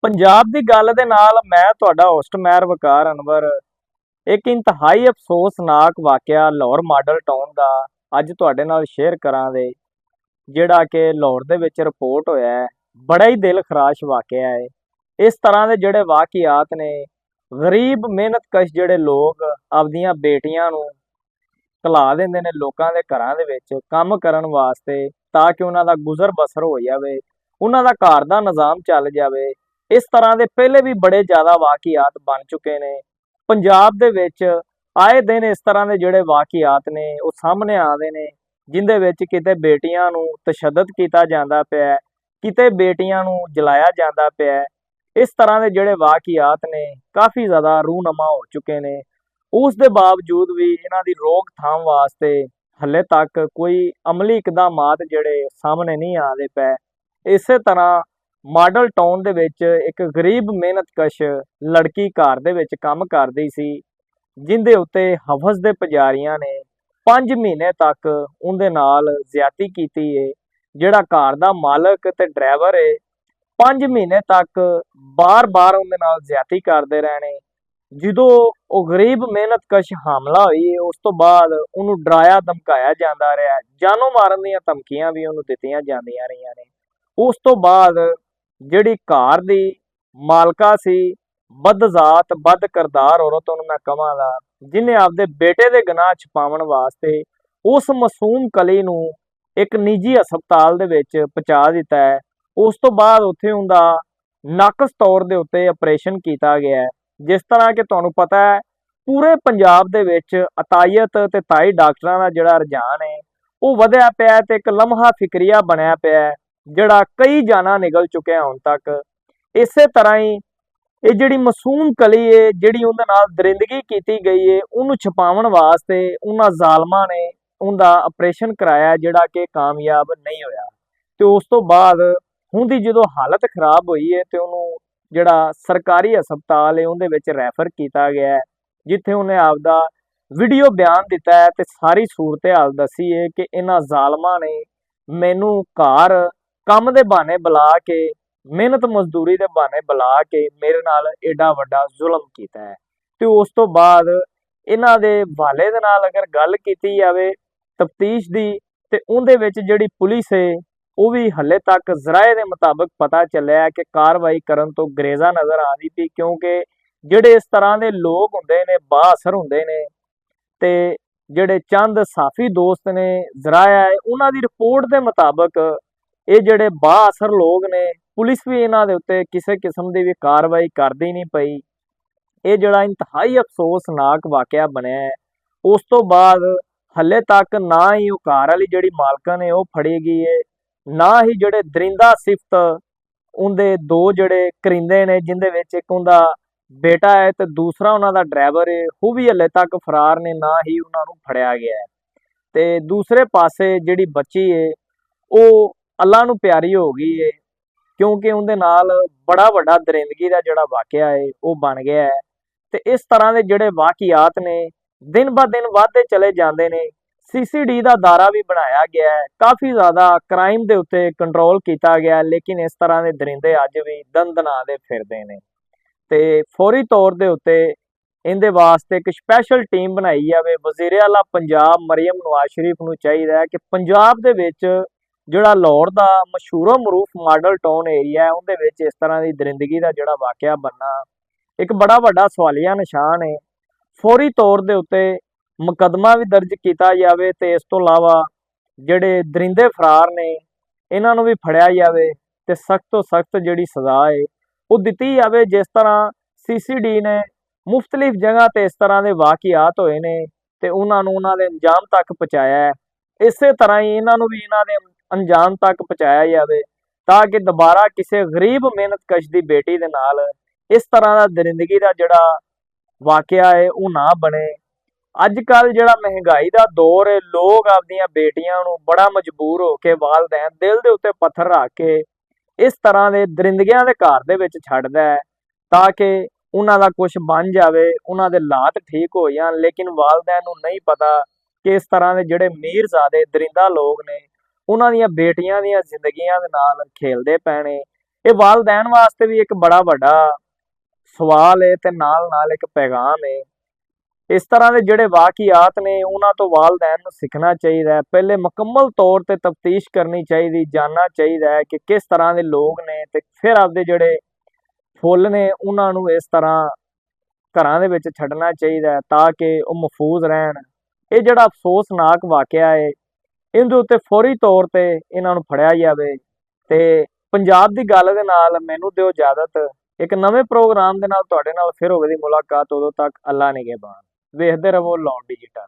ਪੰਜਾਬ ਦੀ ਗੱਲ ਦੇ ਨਾਲ ਮੈਂ ਤੁਹਾਡਾ ਹੋਸਟ ਮੈਰ ਵਕਾਰ ਅਨਵਰ। ਇੱਕ ਇੰਤਹਾਈ ਅਫਸੋਸਨਾਕ ਵਾਕਿਆ ਲਾਹੌਰ ਮਾਡਲ ਟਾਊਨ ਦਾ ਅੱਜ ਤੁਹਾਡੇ ਨਾਲ ਸ਼ੇਅਰ ਕਰਾਂਗੇ, ਜਿਹੜਾ ਕਿ ਲਾਹੌਰ ਦੇ ਵਿੱਚ ਰਿਪੋਰਟ ਹੋਇਆ ਹੈ। ਬੜਾ ਹੀ ਦਿਲ ਖਰਾਸ਼ ਵਾਕਿਆ ਹੈ। ਇਸ ਤਰ੍ਹਾਂ ਦੇ ਜਿਹੜੇ ਵਾਕਿਆਤ ਨੇ, ਗਰੀਬ ਮਿਹਨਤਕਸ਼ ਜਿਹੜੇ ਲੋਕ ਆਪਦੀਆਂ ਬੇਟੀਆਂ ਨੂੰ ਘਲਾ ਦਿੰਦੇ ਨੇ ਲੋਕਾਂ ਦੇ ਘਰਾਂ ਦੇ ਵਿੱਚ ਕੰਮ ਕਰਨ ਵਾਸਤੇ, ਤਾਂ ਕਿ ਉਹਨਾਂ ਦਾ ਗੁਜ਼ਰ ਬਸਰ ਹੋ ਜਾਵੇ, ਉਹਨਾਂ ਦਾ ਘਰ ਦਾ ਨਿਜ਼ਾਮ ਚੱਲ ਜਾਵੇ। ਇਸ ਤਰ੍ਹਾਂ ਦੇ ਪਹਿਲੇ ਵੀ ਬੜੇ ਜ਼ਿਆਦਾ ਵਾਕਿਆਤ ਬਣ ਚੁੱਕੇ ਨੇ ਪੰਜਾਬ ਦੇ ਵਿੱਚ। ਆਏ ਦਿਨ ਇਸ ਤਰ੍ਹਾਂ ਦੇ ਜਿਹੜੇ ਵਾਕਿਆਤ ਨੇ ਉਹ ਸਾਹਮਣੇ ਆਉਂਦੇ ਨੇ, ਜਿੰਦੇ ਵਿੱਚ ਕਿਤੇ ਬੇਟੀਆਂ ਨੂੰ ਤਸ਼ੱਦਦ ਕੀਤਾ ਜਾਂਦਾ ਪਿਆ, ਕਿਤੇ ਬੇਟੀਆਂ ਨੂੰ ਜਲਾਇਆ ਜਾਂਦਾ ਪਿਆ। ਇਸ ਤਰ੍ਹਾਂ ਦੇ ਜਿਹੜੇ ਵਾਕਿਆਤ ਨੇ ਕਾਫੀ ਜ਼ਿਆਦਾ ਰੂਹਨੁਮਾ ਹੋ ਚੁੱਕੇ ਨੇ। ਉਸ ਦੇ ਬਾਵਜੂਦ ਵੀ ਇਹਨਾਂ ਦੀ ਰੋਕਥਾਮ ਵਾਸਤੇ ਹਲੇ ਤੱਕ ਕੋਈ ਅਮਲੀ ਇਕਦਾਮਾਤ ਜਿਹੜੇ ਸਾਹਮਣੇ ਨਹੀਂ ਆਉਂਦੇ ਪਏ। ਇਸੇ ਤਰ੍ਹਾਂ ਮਾਡਲ ਟਾਊਨ ਦੇ ਵਿੱਚ ਇੱਕ ਗਰੀਬ ਮਿਹਨਤਕਸ਼ ਲੜਕੀ ਘਰ ਦੇ ਵਿੱਚ ਕੰਮ ਕਰਦੀ ਸੀ, ਜਿੰਦੇ ਉੱਤੇ ਹਵਸ ਦੇ ਪੁਜਾਰੀਆਂ ਨੇ 5 ਮਹੀਨੇ ਤੱਕ ਉਹਦੇ ਨਾਲ ਜ਼ਿਆਦਤੀ ਕੀਤੀ ਏ। ਜਿਹੜਾ ਘਰ ਦਾ ਮਾਲਕ ਤੇ ਡਰਾਈਵਰ ਏ 5 ਮਹੀਨੇ ਤੱਕ ਬਾਰ-ਬਾਰ ਉਹਦੇ ਨਾਲ ਜ਼ਿਆਦਤੀ ਕਰਦੇ ਰਹਿਣੇ। ਜਦੋਂ ਉਹ ਗਰੀਬ ਮਿਹਨਤਕਸ਼ ਹਾਮਲਾ ਹੋਈ, ਉਸ ਤੋਂ ਬਾਅਦ ਉਹਨੂੰ ਡਰਾਇਆ ਧਮਕਾਇਆ ਜਾਂਦਾ ਰਿਹਾ, ਜਾਨੋਂ ਮਾਰਨ ਦੀਆਂ ਧਮਕੀਆਂ ਵੀ ਉਹਨੂੰ ਦਿੱਤੀਆਂ ਜਾਂਦੀਆਂ ਰਹੀਆਂ ਨੇ। ਉਸ ਤੋਂ ਬਾਅਦ ਜਿਹੜੀ ਘਰ ਦੀ ਮਾਲਕਾ ਸੀ, ਬਦਜ਼ਾਤ ਬਦ ਕਰਦਾਰ ਔਰਤ ਉਹਨੂੰ ਮੈਂ ਕਹਾਂਗਾ, ਜਿਹਨੇ ਆਪਦੇ ਬੇਟੇ ਦੇ ਗੁਨਾਹ ਛੁਪਾਉਣ ਵਾਸਤੇ ਉਸ ਮਾਸੂਮ ਕਲੀ ਨੂੰ ਇੱਕ ਨਿੱਜੀ ਹਸਪਤਾਲ ਦੇ ਵਿੱਚ ਪਹੁੰਚਾ ਦਿੱਤਾ ਹੈ। ਉਸ ਤੋਂ ਬਾਅਦ ਉੱਥੇ ਉਹਦਾ ਨਾਕਸ ਤੌਰ ਦੇ ਉੱਤੇ ਆਪਰੇਸ਼ਨ ਕੀਤਾ ਗਿਆ ਹੈ। ਜਿਸ ਤਰ੍ਹਾਂ ਕਿ ਤੁਹਾਨੂੰ ਪਤਾ ਹੈ, ਪੂਰੇ ਪੰਜਾਬ ਦੇ ਵਿੱਚ ਅਤਾਇਤ ਤੇ ਤਾਈ ਡਾਕਟਰਾਂ ਦਾ ਜਿਹੜਾ ਰੁਝਾਨ ਹੈ ਉਹ ਵਧਿਆ ਪਿਆ ਤੇ ਇੱਕ ਲਮਹਾ ਫਿਕਰੀਆ ਬਣਿਆ ਪਿਆ, ਜਿਹੜਾ ਕਈ ਜਾਨਾਂ ਨਿਕਲ ਚੁੱਕਿਆ ਹੁਣ ਤੱਕ। ਇਸੇ ਤਰ੍ਹਾਂ ਹੀ ਇਹ ਜਿਹੜੀ ਮਾਸੂਮ ਕਲੀ ਹੈ, ਜਿਹੜੀ ਉਹਦੇ ਨਾਲ ਦਰਿੰਦਗੀ ਕੀਤੀ ਗਈ ਹੈ, ਉਹਨੂੰ ਛੁਪਾਉਣ ਵਾਸਤੇ ਉਹਨਾਂ ਜ਼ਾਲਮਾਂ ਨੇ ਉਹਦਾ ਆਪਰੇਸ਼ਨ ਕਰਾਇਆ, ਜਿਹੜਾ ਕਿ ਕਾਮਯਾਬ ਨਹੀਂ ਹੋਇਆ। ਤੇ ਉਸ ਤੋਂ ਬਾਅਦ ਉਹਦੀ ਜਦੋਂ ਹਾਲਤ ਖਰਾਬ ਹੋਈ ਹੈ ਤੇ ਉਹਨੂੰ ਜਿਹੜਾ ਸਰਕਾਰੀ ਹਸਪਤਾਲ ਹੈ ਉਹਦੇ ਵਿੱਚ ਰੈਫਰ ਕੀਤਾ ਗਿਆ ਹੈ, ਜਿੱਥੇ ਉਹਨੇ ਆਪਦਾ ਵੀਡੀਓ ਬਿਆਨ ਦਿੱਤਾ ਹੈ ਤੇ ਸਾਰੀ ਸੂਰਤ ਹਾਲ ਦੱਸੀ ਹੈ ਕਿ ਇਹਨਾਂ ਜ਼ਾਲਮਾਂ ਨੇ ਮੈਨੂੰ ਘਰ ਕੰਮ ਦੇ ਬਹਾਨੇ ਬੁਲਾ ਕੇ, ਮਿਹਨਤ ਮਜ਼ਦੂਰੀ ਦੇ ਬਹਾਨੇ ਬੁਲਾ ਕੇ ਮੇਰੇ ਨਾਲ ਏਡਾ ਵੱਡਾ ਜ਼ੁਲਮ ਕੀਤਾ ਹੈ। ਤੇ ਉਸ ਤੋਂ ਬਾਅਦ ਇਹਨਾਂ ਦੇ ਵਾਲੇ ਦੇ ਨਾਲ ਅਗਰ ਗੱਲ ਕੀਤੀ ਜਾਵੇ ਤਫਤੀਸ਼ ਦੀ, ਤੇ ਉਹਦੇ ਵਿੱਚ ਜਿਹੜੀ ਪੁਲਿਸ ਹੈ ਉਹ ਵੀ ਹਲੇ ਤੱਕ ਜ਼ਰਾਏ ਦੇ ਮੁਤਾਬਕ ਪਤਾ ਚੱਲਿਆ ਕਿ ਕਾਰਵਾਈ ਕਰਨ ਤੋਂ ਗਰੇਜ਼ਾ ਨਜ਼ਰ ਆਉਂਦੀ ਪਈ, ਕਿਉਂਕਿ ਜਿਹੜੇ ਇਸ ਤਰ੍ਹਾਂ ਦੇ ਲੋਕ ਹੁੰਦੇ ਨੇ ਬਾਅਸਰ ਹੁੰਦੇ ਨੇ, ਤੇ ਜਿਹੜੇ ਚੰਦ ਸਾਫੀ ਦੋਸਤ ਨੇ ਜ਼ਰਾਇਆ ਹੈ ਉਹਨਾਂ ਦੀ ਰਿਪੋਰਟ ਦੇ ਮੁਤਾਬਕ ਇਹ ਜਿਹੜੇ ਬਾਅਸਰ ਲੋਕ ਨੇ, ਪੁਲਿਸ ਵੀ ਇਹਨਾਂ ਦੇ ਉੱਤੇ ਕਿਸੇ ਕਿਸਮ ਦੀ ਵੀ ਕਾਰਵਾਈ ਕਰਦੀ ਨਹੀਂ ਪਈ। ਇਹ ਜਿਹੜਾ ਇੰਤਹਾਈ ਅਫਸੋਸਨਾਕ ਵਾਕਿਆ ਬਣਿਆ ਹੈ। ਉਸ ਤੋਂ ਬਾਅਦ ਹਲੇ ਤੱਕ ਨਾ ਹੀ ਉਹ ਘਰ ਵਾਲੀ ਜਿਹੜੀ ਮਾਲਕਾ ਨੇ ਉਹ ਫੜੀ ਗਈ ਹੈ, ਨਾ ਹੀ ਜਿਹੜੇ ਦਰਿੰਦਾ ਸਿਫਤ ਉਹਦੇ ਦੋ ਜਿਹੜੇ ਕਰਿੰਦੇ ਨੇ, ਜਿੰਦੇ ਵਿੱਚ ਇੱਕ ਉਹਦਾ ਬੇਟਾ ਹੈ ਤੇ ਦੂਸਰਾ ਉਹਨਾਂ ਦਾ ਡਰਾਈਵਰ ਹੈ, ਉਹ ਵੀ ਹਲੇ ਤੱਕ ਫਰਾਰ ਨੇ, ਨਾ ਹੀ ਉਹਨਾਂ ਨੂੰ ਫੜਿਆ ਗਿਆ ਹੈ। ਤੇ ਦੂਸਰੇ ਪਾਸੇ ਜਿਹੜੀ ਬੱਚੀ ਹੈ ਉਹ ਅੱਲਾ ਨੂੰ ਪਿਆਰੀ ਹੋ ਗਈ ਹੈ, ਕਿਉਂਕਿ ਉਹਦੇ ਨਾਲ ਬੜਾ ਵੱਡਾ ਦਰਿੰਦਗੀ ਦਾ ਜਿਹੜਾ ਵਾਕਿਆ ਹੈ ਉਹ ਬਣ ਗਿਆ ਹੈ। ਤੇ ਇਸ ਤਰ੍ਹਾਂ ਦੇ ਜਿਹੜੇ ਵਾਕਿਆਤ ਨੇ ਦਿਨ ਬ ਦਿਨ ਵੱਧਦੇ ਚਲੇ ਜਾਂਦੇ ਨੇ। CCD ਦਾ ਦਾਰਾ ਵੀ ਬਣਾਇਆ ਗਿਆ ਹੈ, ਕਾਫੀ ਜ਼ਿਆਦਾ ਕ੍ਰਾਈਮ ਦੇ ਉੱਤੇ ਕੰਟਰੋਲ ਕੀਤਾ ਗਿਆ, ਲੇਕਿਨ ਇਸ ਤਰ੍ਹਾਂ ਦੇ ਦਰਿੰਦੇ ਅੱਜ ਵੀ ਦੰਦਨਾਦੇ ਫਿਰਦੇ ਨੇ। ਤੇ ਫੌਰੀ ਤੌਰ ਦੇ ਉੱਤੇ ਇਹਦੇ ਵਾਸਤੇ ਇੱਕ ਸਪੈਸ਼ਲ ਟੀਮ ਬਣਾਈ ਜਾਵੇ। ਵਜ਼ੀਰ ਆਲਾ ਪੰਜਾਬ ਮਰੀਮ ਨਵਾਜ਼ ਸ਼ਰੀਫ ਨੂੰ ਚਾਹੀਦਾ ਹੈ ਕਿ ਪੰਜਾਬ ਦੇ ਵਿੱਚ ਜਿਹੜਾ ਲਾਹੌਰ ਦਾ ਮਸ਼ਹੂਰੋ ਮਰੂਫ ਮਾਡਲ ਟਾਊਨ ਏਰੀਆ ਹੈ, ਉਹਦੇ ਵਿੱਚ ਇਸ ਤਰ੍ਹਾਂ ਦੀ ਦਰਿੰਦਗੀ ਦਾ ਜਿਹੜਾ ਵਾਕਿਆ ਬਣਨਾ ਇੱਕ ਬੜਾ ਵੱਡਾ ਸਵਾਲੀਆ ਨਿਸ਼ਾਨ ਹੈ। ਫੌਰੀ ਤੌਰ ਦੇ ਉੱਤੇ ਮੁਕੱਦਮਾ ਵੀ ਦਰਜ ਕੀਤਾ ਜਾਵੇ ਤੇ ਇਸ ਤੋਂ ਇਲਾਵਾ ਜਿਹੜੇ ਦਰਿੰਦੇ ਫਰਾਰ ਨੇ ਇਹਨਾਂ ਨੂੰ ਵੀ ਫੜਿਆ ਜਾਵੇ ਤੇ ਸਖਤ ਤੋਂ ਸਖਤ ਜਿਹੜੀ ਸਜ਼ਾ ਹੈ ਉਹ ਦਿੱਤੀ ਜਾਵੇ। ਜਿਸ ਤਰ੍ਹਾਂ CCD ਨੇ ਮੁਖਤਲਿਫ ਜਗ੍ਹਾ ਤੇ ਇਸ ਤਰ੍ਹਾਂ ਦੇ ਵਾਕਿਆਤ ਹੋਏ ਨੇ ਤੇ ਉਹਨਾਂ ਨੂੰ ਉਹਨਾਂ ਦੇ ਅੰਜਾਮ ਤੱਕ ਪਹੁੰਚਾਇਆ ਹੈ, ਇਸੇ ਤਰ੍ਹਾਂ ਹੀ ਇਹਨਾਂ ਨੂੰ ਵੀ ਇਹਨਾਂ ਦੇ ਅੰਜਾਮ ਤੱਕ ਪਹੁੰਚਾਇਆ ਜਾਵੇ, ਤਾਂ ਕਿ ਦੁਬਾਰਾ ਕਿਸੇ ਗਰੀਬ ਮਿਹਨਤਕਸ਼ ਦੀ ਬੇਟੀ ਦੇ ਨਾਲ ਇਸ ਤਰ੍ਹਾਂ ਦਾ ਦਰਿੰਦਗੀ ਦਾ ਜਿਹੜਾ ਵਾਕਿਆ ਹੈ ਉਹ ਨਾ ਬਣੇ। ਅੱਜ ਕੱਲ ਜਿਹੜਾ ਮਹਿੰਗਾਈ ਦਾ ਦੌਰ ਹੈ, ਲੋਕ ਆਪਦੀਆਂ ਬੇਟੀਆਂ ਨੂੰ ਬੜਾ ਮਜਬੂਰ ਹੋ ਕੇ ਵਾਲਦੈਨ ਦਿਲ ਦੇ ਉੱਤੇ ਪੱਥਰ ਰੱਖ ਕੇ ਇਸ ਤਰ੍ਹਾਂ ਦੇ ਦਰਿੰਦਗੀਆਂ ਦੇ ਘਰ ਦੇ ਵਿੱਚ ਛੱਡਦਾ ਹੈ, ਤਾਂ ਕਿ ਉਹਨਾਂ ਦਾ ਕੁਝ ਬਣ ਜਾਵੇ, ਉਹਨਾਂ ਦੇ ਹਾਲਾਤ ਠੀਕ ਹੋ ਜਾਣ। ਲੇਕਿਨ ਵਾਲਦੈਨ ਨੂੰ ਨਹੀਂ ਪਤਾ ਕਿ ਇਸ ਤਰ੍ਹਾਂ ਦੇ ਜਿਹੜੇ ਮੀਰਜ਼ਾਦੇ ਦਰਿੰਦਾ ਲੋਕ ਨੇ ਉਹਨਾਂ ਦੀਆਂ ਬੇਟੀਆਂ ਦੀਆਂ ਜ਼ਿੰਦਗੀਆਂ ਦੇ ਨਾਲ ਖੇਲਦੇ ਪਏ ਨੇ। ਇਹ ਵਾਲਦੈਨ ਵਾਸਤੇ ਵੀ ਇੱਕ ਬੜਾ ਵੱਡਾ ਸਵਾਲ ਹੈ ਤੇ ਨਾਲ ਨਾਲ ਇੱਕ ਪੈਗਾਮ ਹੈ। ਇਸ ਤਰ੍ਹਾਂ ਦੇ ਜਿਹੜੇ ਵਾਕਿਆਤ ਨੇ ਉਹਨਾਂ ਤੋਂ ਵਾਲਦੈਨ ਨੂੰ ਸਿੱਖਣਾ ਚਾਹੀਦਾ ਹੈ। ਪਹਿਲੇ ਮੁਕੰਮਲ ਤੌਰ ਤੇ ਤਫਤੀਸ਼ ਕਰਨੀ ਚਾਹੀਦੀ, ਜਾਣਨਾ ਚਾਹੀਦਾ ਹੈ ਕਿ ਕਿਸ ਤਰ੍ਹਾਂ ਦੇ ਲੋਕ ਨੇ, ਤੇ ਫਿਰ ਆਪਦੇ ਜਿਹੜੇ ਫੁੱਲ ਨੇ ਉਹਨਾਂ ਨੂੰ ਇਸ ਤਰ੍ਹਾਂ ਘਰਾਂ ਦੇ ਵਿੱਚ ਛੱਡਣਾ ਚਾਹੀਦਾ ਹੈ ਤਾਂ ਕਿ ਉਹ ਮਹਿਫੂਜ਼ ਰਹਿਣ। ਇਹ ਜਿਹੜਾ ਅਫਸੋਸਨਾਕ ਵਾਕਿਆ ਹੈ ਇਹਦੇ ਉੱਤੇ ਫੌਰੀ ਤੌਰ ਤੇ ਇਹਨਾਂ ਨੂੰ ਫੜਿਆ ਜਾਵੇ। ਤੇ ਪੰਜਾਬ ਦੀ ਗੱਲ ਦੇ ਨਾਲ ਮੈਨੂੰ ਦਿਓ ਇਜਾਜ਼ਤ। ਇੱਕ ਨਵੇਂ ਪ੍ਰੋਗਰਾਮ ਦੇ ਨਾਲ ਤੁਹਾਡੇ ਨਾਲ ਫਿਰ ਹੋਵੇ ਦੀ ਮੁਲਾਕਾਤ। ਉਦੋਂ ਤੱਕ ਅੱਲਾ ਨਿਗਹਿਬਾਨ। ਵੇਖਦੇ ਰਹੋ ਲੌਂਡ ਡਿਜੀਟਲ।